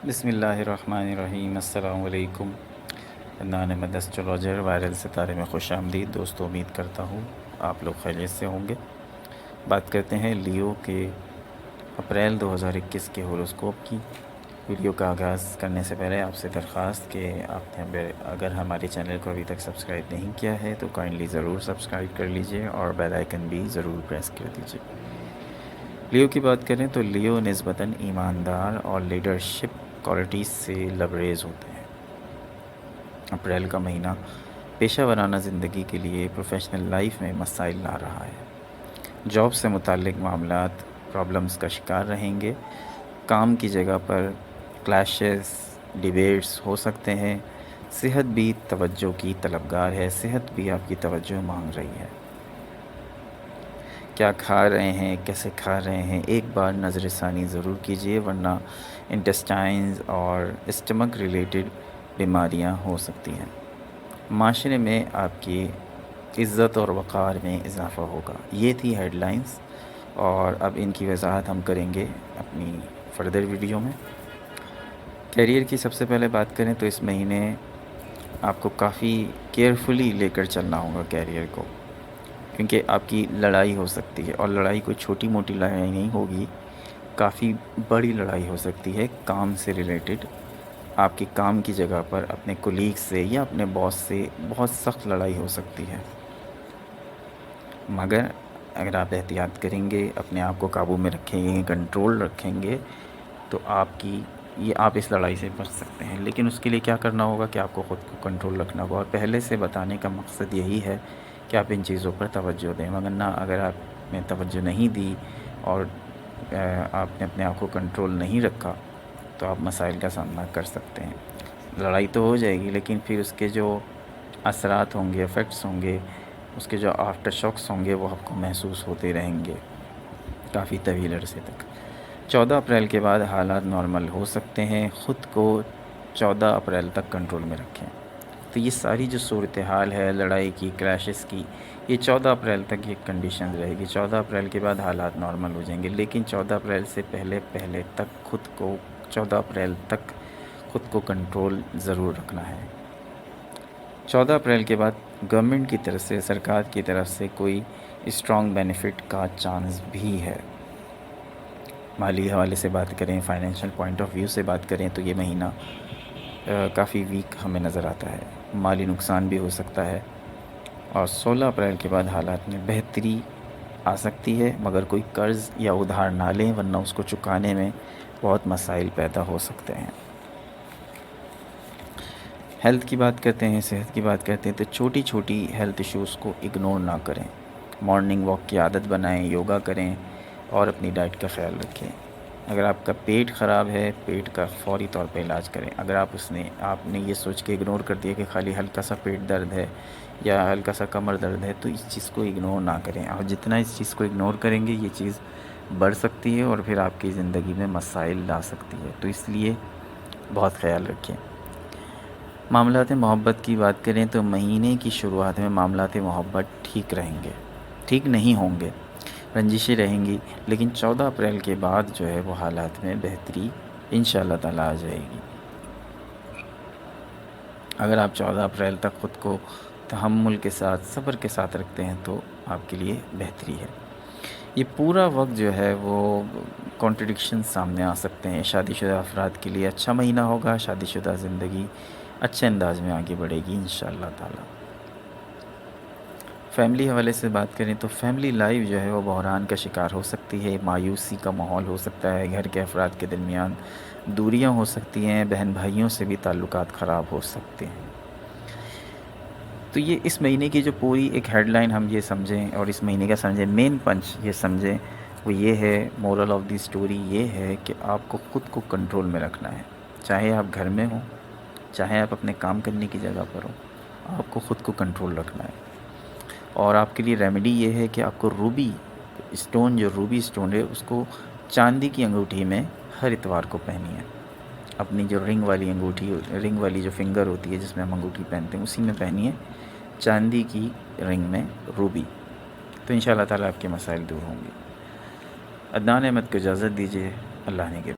بسم اللہ الرحمن الرحیم۔ السلام علیکم۔ عدنان احمد ایسٹرولوجر وائرل ستارے میں خوش آمدید دوستو، امید کرتا ہوں آپ لوگ خیریت سے ہوں گے۔ بات کرتے ہیں لیو کے اپریل 2021 کے ہوروسکوپ کی۔ ویڈیو کا آغاز کرنے سے پہلے آپ سے درخواست کہ آپ نے اگر ہمارے چینل کو ابھی تک سبسکرائب نہیں کیا ہے تو کائنڈلی ضرور سبسکرائب کر لیجئے اور بیل آئیکن بھی ضرور پریس کر دیجئے۔ لیو کی بات کریں تو لیو نسبتاً ایماندار اور لیڈرشپ کوالٹیز سے لبریز ہوتے ہیں۔ اپریل کا مہینہ پیشہ ورانہ زندگی کے لیے پروفیشنل لائف میں مسائل لا رہا ہے۔ جاب سے متعلق معاملات پرابلمز کا شکار رہیں گے۔ کام کی جگہ پر کلیشز، ڈیبیٹس ہو سکتے ہیں۔ صحت بھی توجہ کی طلبگار ہے، صحت بھی آپ کی توجہ مانگ رہی ہے۔ کیا کھا رہے ہیں، کیسے کھا رہے ہیں، ایک بار نظر ثانی ضرور کیجئے، ورنہ انٹسٹائنز اور اسٹمک ریلیٹڈ بیماریاں ہو سکتی ہیں۔ معاشرے میں آپ کی عزت اور وقار میں اضافہ ہوگا۔ یہ تھی ہیڈ لائنز، اور اب ان کی وضاحت ہم کریں گے اپنی فردر ویڈیو میں۔ کیریئر کی سب سے پہلے بات کریں تو اس مہینے آپ کو کافی کیئرفلی لے کر چلنا ہوگا کیریئر کو، کیونکہ آپ کی لڑائی ہو سکتی ہے، اور لڑائی کوئی چھوٹی موٹی لڑائی نہیں ہوگی، کافی بڑی لڑائی ہو سکتی ہے کام سے ریلیٹڈ۔ آپ کی کام کی جگہ پر اپنے کولیگ سے یا اپنے باس سے بہت سخت لڑائی ہو سکتی ہے، مگر اگر آپ احتیاط کریں گے، اپنے آپ کو قابو میں رکھیں گے، کنٹرول رکھیں گے، تو آپ اس لڑائی سے بچ سکتے ہیں۔ لیکن اس کے لیے کیا کرنا ہوگا کہ آپ کو خود کو کنٹرول رکھنا ہوگا، اور پہلے سے بتانے کا مقصد یہی ہے کہ آپ ان چیزوں پر توجہ دیں، ورنہ اگر آپ نے توجہ نہیں دی اور آپ نے اپنے آپ کو کنٹرول نہیں رکھا تو آپ مسائل کا سامنا کر سکتے ہیں۔ لڑائی تو ہو جائے گی، لیکن پھر اس کے جو اثرات ہوں گے، افیکٹس ہوں گے، اس کے جو آفٹر شاکس ہوں گے، وہ آپ کو محسوس ہوتے رہیں گے کافی طویل عرصے تک۔ 14 اپریل کے بعد حالات نارمل ہو سکتے ہیں۔ خود کو 14 اپریل تک کنٹرول میں رکھیں۔ تو یہ ساری جو صورتحال ہے لڑائی کی، کلیشز کی، یہ 14 اپریل تک یہ کنڈیشن رہے گی۔ 14 اپریل کے بعد حالات نارمل ہو جائیں گے، لیکن 14 اپریل سے پہلے تک 14 اپریل تک خود کو کنٹرول ضرور رکھنا ہے۔ 14 اپریل کے بعد گورنمنٹ کی طرف سے، سرکار کی طرف سے کوئی اسٹرانگ بینیفٹ کا چانس بھی ہے۔ مالی حوالے سے بات کریں، فائنینشیل پوائنٹ آف ویو سے بات کریں تو یہ مہینہ کافی ویک ہمیں نظر آتا ہے، مالی نقصان بھی ہو سکتا ہے، اور 16 اپریل کے بعد حالات میں بہتری آ سکتی ہے، مگر کوئی قرض یا ادھار نہ لیں، ورنہ اس کو چکانے میں بہت مسائل پیدا ہو سکتے ہیں۔ ہیلتھ کی بات کرتے ہیں، صحت کی بات کرتے ہیں تو چھوٹی چھوٹی ہیلتھ ایشوز کو اگنور نہ کریں۔ مارننگ واک کی عادت بنائیں، یوگا کریں، اور اپنی ڈائٹ کا خیال رکھیں۔ اگر آپ کا پیٹ خراب ہے، پیٹ کا فوری طور پہ علاج کریں۔ اگر آپ نے یہ سوچ کے اگنور کر دیا کہ خالی ہلکا سا پیٹ درد ہے یا ہلکا سا کمر درد ہے، تو اس چیز کو اگنور نہ کریں۔ اور جتنا اس چیز کو اگنور کریں گے، یہ چیز بڑھ سکتی ہے اور پھر آپ کی زندگی میں مسائل لا سکتی ہے، تو اس لیے بہت خیال رکھیں۔ معاملات محبت کی بات کریں تو مہینے کی شروعات میں معاملات محبت ٹھیک رہیں گے، ٹھیک نہیں ہوں گے، رنجشیں رہیں گی، لیکن 14 اپریل کے بعد جو ہے وہ حالات میں بہتری انشاءاللہ تعالی آ جائے گی۔ اگر آپ 14 اپریل تک خود کو تحمل کے ساتھ، صبر کے ساتھ رکھتے ہیں تو آپ کے لیے بہتری ہے۔ یہ پورا وقت جو ہے وہ کانٹرڈکشن سامنے آ سکتے ہیں۔ شادی شدہ افراد کے لیے اچھا مہینہ ہوگا، شادی شدہ زندگی اچھے انداز میں آگے بڑھے گی انشاءاللہ تعالی۔ فیملی حوالے سے بات کریں تو فیملی لائف جو ہے وہ بحران کا شکار ہو سکتی ہے، مایوسی کا ماحول ہو سکتا ہے، گھر کے افراد کے درمیان دوریاں ہو سکتی ہیں، بہن بھائیوں سے بھی تعلقات خراب ہو سکتے ہیں۔ تو یہ اس مہینے کی جو پوری ایک ہیڈ لائن ہم یہ سمجھیں، اور اس مہینے کا سمجھیں مین پنچ یہ سمجھیں، وہ یہ ہے، مورل آف دی سٹوری یہ ہے کہ آپ کو خود کو کنٹرول میں رکھنا ہے۔ چاہے آپ گھر میں ہوں، چاہے آپ اپنے کام کرنے کی جگہ پر ہوں، آپ کو خود کو کنٹرول رکھنا ہے۔ اور آپ کے لیے ریمیڈی یہ ہے کہ آپ کو روبی اسٹون ہے، اس کو چاندی کی انگوٹھی میں ہر اتوار کو پہنی ہے۔ اپنی جو رنگ والی جو فنگر ہوتی ہے جس میں ہم انگوٹھی پہنتے ہیں، اسی میں پہنی ہے، چاندی کی رنگ میں روبی، تو انشاءاللہ تعالیٰ آپ کے مسائل دور ہوں گے۔ عدنان احمد کو اجازت دیجیے، اللہ نے کے